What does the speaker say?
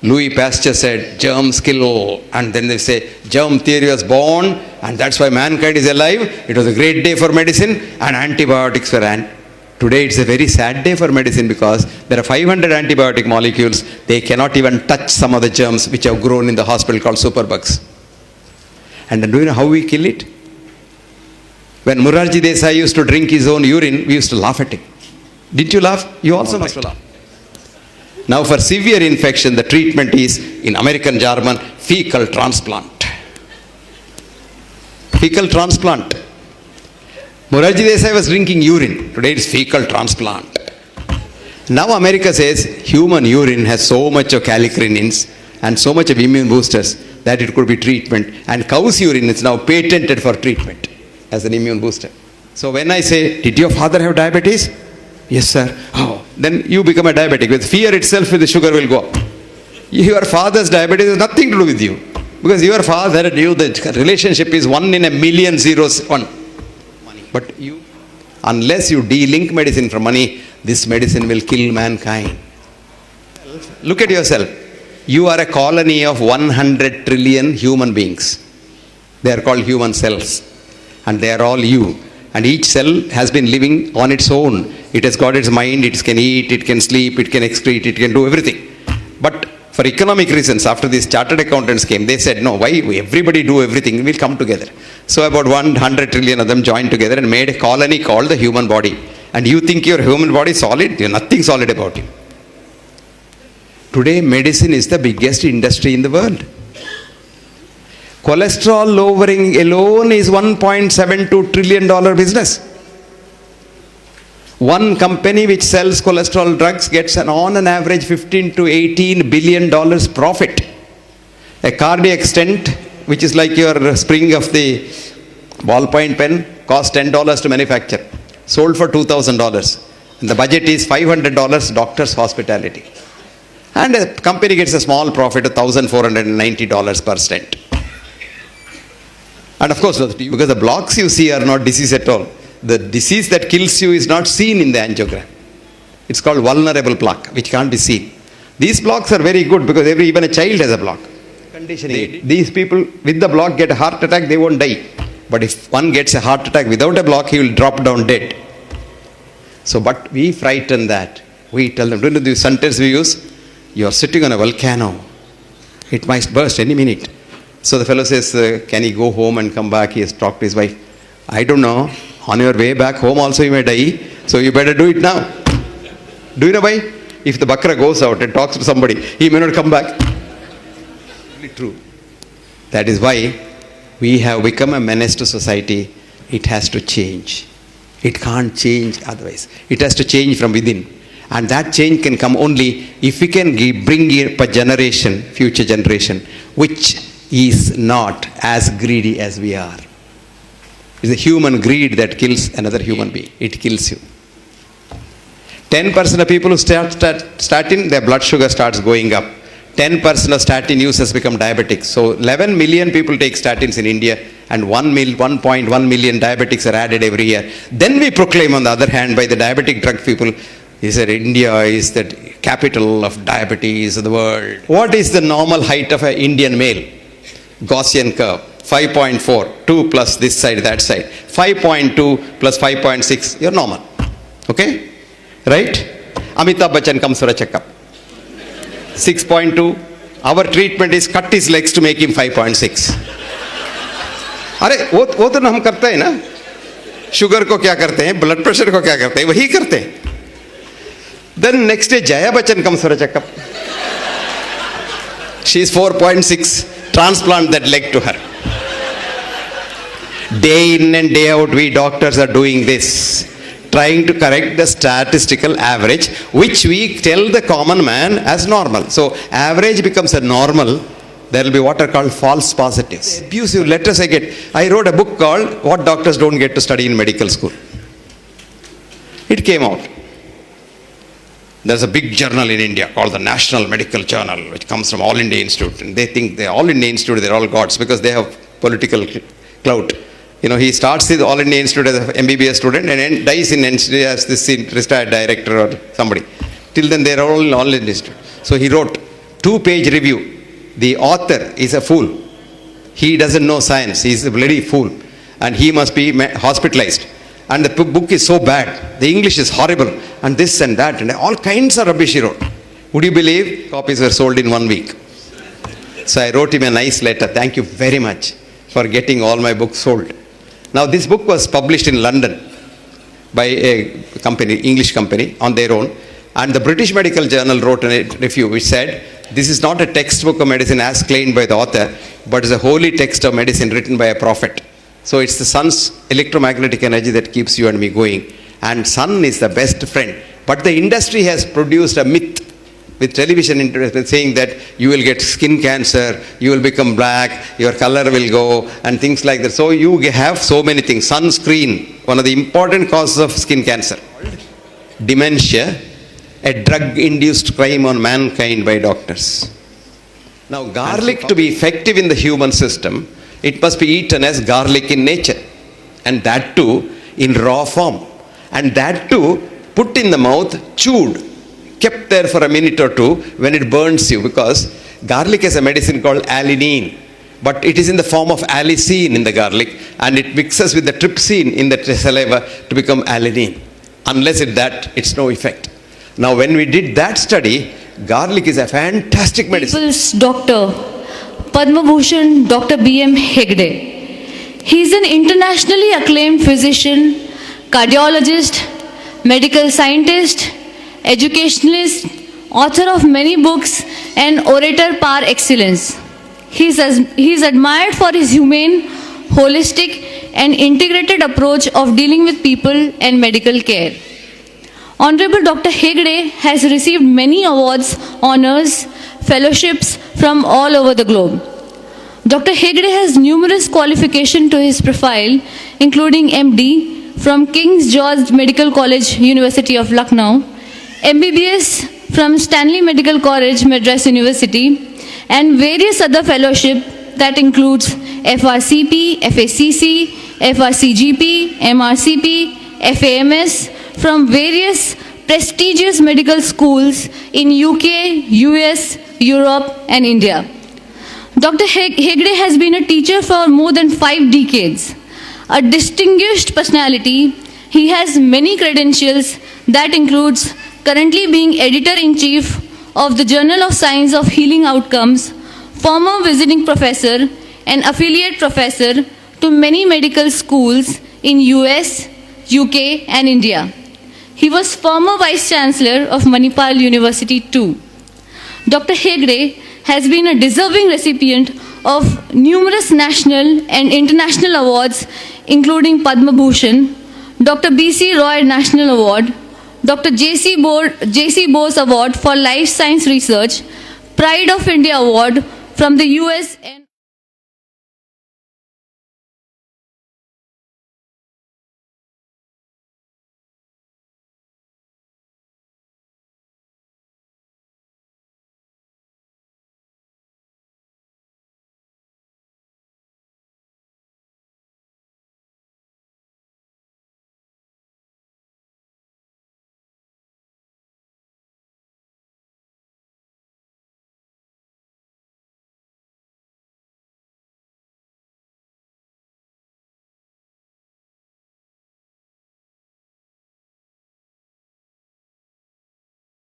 Louis Pasteur said, germs kill. And then they say, germ theory was born, and that's why mankind is alive. It was a great day for medicine, and antibiotics were Today it's a very sad day for medicine because there are 500 antibiotic molecules. They cannot even touch some of the germs which have grown in the hospital called superbugs. And do you know how we kill it? When Morarji Desai used to drink his own urine, we used to laugh at him. Didn't you laugh? You also must laugh. Now for severe infection, the treatment is, in American jargon, fecal transplant. Fecal transplant. Morarji Desai was drinking urine. Today it's fecal transplant. Now America says human urine has so much of kallikreins and so much of immune boosters that it could be treatment. And cow's urine is now patented for treatment as an immune booster. So when I say, did your father have diabetes? Yes, sir. Oh, then you become a diabetic. With fear itself, the sugar will go up. Your father's diabetes has nothing to do with you. Because your father knew the relationship is 1 in a million zeros, 1. But you, unless you de-link medicine from money, this medicine will kill mankind. Look at yourself. You are a colony of 100 trillion human beings. They are called human cells. And they are all you. And each cell has been living on its own. It has got its mind, it can eat, it can sleep, it can excrete, it can do everything. But for economic reasons, after these chartered accountants came, they said, no, why everybody do everything? We'll come together. So about 100 trillion of them joined together and made a colony called the human body. And you think your human body is solid? There's nothing solid about you. Today, medicine is the biggest industry in the world. Cholesterol lowering alone is $1.72 trillion business. One company which sells cholesterol drugs gets on an average $15 to $18 billion profit. A cardiac stent, which is like your spring of the ballpoint pen, costs $10 to manufacture. Sold for $2,000. And the budget is $500 doctor's hospitality. And a company gets a small profit of $1,490 per stent. And of course, because the blocks you see are not disease at all. The disease that kills you is not seen in the angiogram. It's called vulnerable plaque, which can't be seen. These blocks are very good because even a child has a block. Conditioning. These people with the block get a heart attack, they won't die. But if one gets a heart attack without a block, he will drop down dead. So, but we frighten that. We tell them, do you know the sentence we use? You are sitting on a volcano. It might burst any minute. So the fellow says, can he go home and come back? He has talked to his wife. I don't know. On your way back home also you may die. So you better do it now. Do you know why? If the Bakra goes out and talks to somebody, he may not come back. Really true. That is why we have become a menace to society. It has to change. It can't change otherwise. It has to change from within. And that change can come only if we can bring up a generation, future generation, which is not as greedy as we are. It's the human greed that kills another human being. It kills you. 10% of people who start statin, their blood sugar starts going up. 10% of statin users become diabetics. So 11 million people take statins in India and 1.1 million diabetics are added every year. Then we proclaim on the other hand by the diabetic drug people, he said India is the capital of diabetes of the world. What is the normal height of an Indian male? Gaussian curve, 5.4, 2 plus this side, that side. 5.2 plus 5.6, you're normal. Okay? Right? Amitabh Bachchan comes for a checkup. 6.2. Our treatment is cut his legs to make him 5.6. अरे वो तो हम करते हैं ना. Sugar को क्या करते हैं, ब्लड प्रेशर को क्या करते हैं, वही करते हैं. Then next day Jaya Bachchan comes for a checkup. She is 4.6. Transplant that leg to her. Day in and day out we doctors are doing this, trying to correct the statistical average, which we tell the common man as normal. So average becomes a normal. There will be what are called false positives. Abusive letters I get. I wrote a book called What Doctors Don't Get to Study in Medical School. It came out. There's a big journal in India called the National Medical Journal, which comes from All India Institute. And they think they're All India Institute, they're all gods because they have political clout. You know, he starts with All India Institute as an MBBS student and dies in NCD as this retired director or somebody. Till then, they're all in All India Institute. So he wrote, 2-page review. The author is a fool. He doesn't know science. He is a bloody fool. And he must be hospitalized. And the book is so bad. The English is horrible. And this and that. And all kinds of rubbish he wrote. Would you believe copies were sold in 1 week? So I wrote him a nice letter. Thank you very much for getting all my books sold. Now this book was published in London by a company, English company, on their own. And the British Medical Journal wrote a review which said, this is not a textbook of medicine as claimed by the author, but is a holy text of medicine written by a prophet. So it's the sun's electromagnetic energy that keeps you and me going. And sun is the best friend. But the industry has produced a myth with television saying that you will get skin cancer, you will become black, your color will go, and things like that. So you have so many things. Sunscreen, one of the important causes of skin cancer. Dementia, a drug-induced crime on mankind by doctors. Now, garlic to be effective in the human system, it must be eaten as garlic in nature. And that too, in raw form. And that too, put in the mouth, chewed, kept there for a minute or two when it burns you, because garlic has a medicine called alanine, but it is in the form of allicin in the garlic, and it mixes with the trypsin in the saliva to become alanine. Unless it's no effect. Now when we did that study, garlic is a fantastic medicine. People's doctor, Padma Bhushan Dr. B.M. Hegde. He is an internationally acclaimed physician, cardiologist, medical scientist, educationalist, author of many books, and orator par excellence. He is admired for his humane, holistic, and integrated approach of dealing with people and medical care. Honorable Dr. Hegde has received many awards, honors, fellowships from all over the globe. Dr. Hegde has numerous qualifications to his profile, including MD from King's George Medical College, University of Lucknow, MBBS from Stanley Medical College, Madras University, and various other fellowships that includes FRCP, FACC, FRCGP, MRCP, FAMS from various prestigious medical schools in UK, US, Europe, and India. Dr. Hegde has been a teacher for more than 5 decades. A distinguished personality, he has many credentials that includes currently being Editor-in-Chief of the Journal of Science of Healing Outcomes, former visiting professor and affiliate professor to many medical schools in US, UK, and India. He was former Vice Chancellor of Manipal University too. Dr. Hegde has been a deserving recipient of numerous national and international awards, including Padma Bhushan, Dr. B.C. Roy National Award, Dr. J.C. Bose Award for Life Science Research, Pride of India Award from the US and